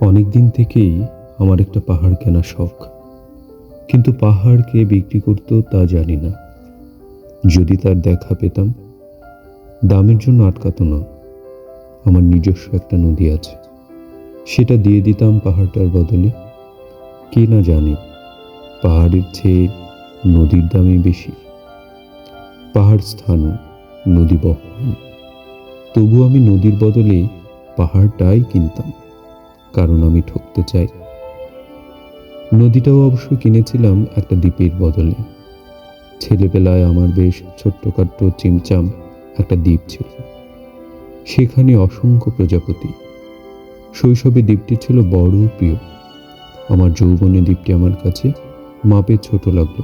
অনেক দিন থেকেই আমার একটা পাহাড় কেনার শখ, কিন্তু পাহাড় কে বিক্রি করতো তা জানি না। যদি তার দেখা পেতাম, দামের জন্য আটকাতো না। আমার নিজস্ব একটা নদী আছে, সেটা দিয়ে দিতাম পাহাড়টার বদলে। কে না জানে পাহাড়ের চেয়ে নদীর দামই বেশি। পাহাড় স্থানও, নদী বহমান। তবু আমি নদীর বদলে পাহাড়টাই কিনতাম, কারণ আমি ঠকতে চাই। নদীটাও অবশ্য কিনেছিলাম একটা দ্বীপের বদলে। ছেলেবেলায় আমার বেশ ছোট্টখাট্ট চিমচাম একটা দ্বীপ ছিল, সেখানে অসংখ্য প্রজাপতি। শৈশবে দ্বীপটি ছিল বড় প্রিয়। আমার যৌবনে দ্বীপটি আমার কাছে মাপে ছোট লাগলো।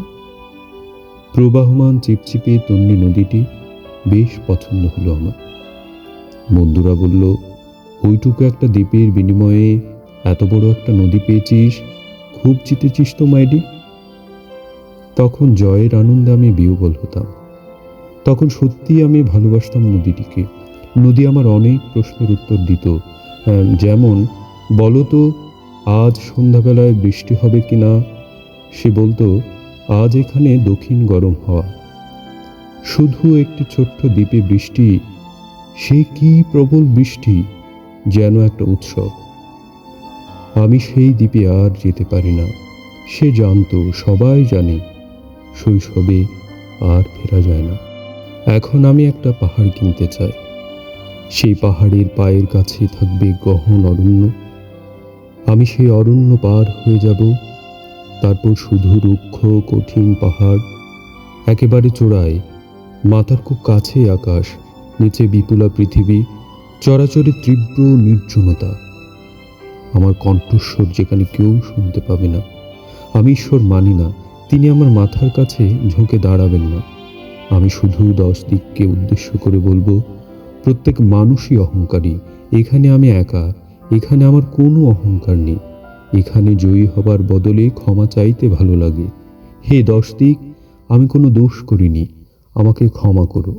প্রবাহমান চিপচিপে তন্নি নদীটি বেশ পছন্দ হলো আমার। বন্ধুরা বলল, ওইটুকু একটা দ্বীপের বিনিময়ে এত বড় একটা নদী পেয়েছিস, খুব জিতেছিস তো মাইডি। তখন জয়ের আনন্দে আমি বিহ্বল হতাম। তখন সত্যি আমি ভালোবাসতাম নদীটিকে। নদী আমার অনেক প্রশ্নের উত্তর দিত। যেমন, বলো তো আজ সন্ধ্যাবেলায় বৃষ্টি হবে কিনা। সে বলতো, আজ এখানে দক্ষিণ গরম হওয়া। শুধু একটি ছোট্ট দ্বীপে বৃষ্টি, সে কি প্রবল বৃষ্টি, যেন একটা উৎসব। আমি সেই দ্বীপে আর যেতে পারি না। সে জানতো, সবাই জানে, শৈশবে আর ফেরা যায় না। এখন আমি একটা পাহাড় কিনতে চাই। সেই পাহাড়ের পায়ের কাছে থাকবে গহন অরণ্য। আমি সেই অরণ্য পার হয়ে যাব, তারপর শুধু রুক্ষ কঠিন পাহাড়। একেবারে চূড়ায়, মাথার খুব কাছে আকাশ, নিচে বিপুলা পৃথিবী, চরাচরে তীব্র নির্জনতা। আমার কণ্ঠস্বর যেখানে কেউ শুনতে পাবে না। আমি ঈশ্বর মানি না, তিনি আমার মাথার কাছে ঝুঁকে দাঁড়াবেন না। আমি শুধু 10 দিককে উদ্দেশ্য করে বলবো, প্রত্যেক মানুষই অহংকারী। এখানে আমি একা, এখানে আমার কোনো অহংকার নেই। এখানে জয়ী হবার বদলে ক্ষমা চাইতে ভালো লাগে। হে 10 দিক, আমি কোনো দোষ করিনি, আমাকে ক্ষমা করো।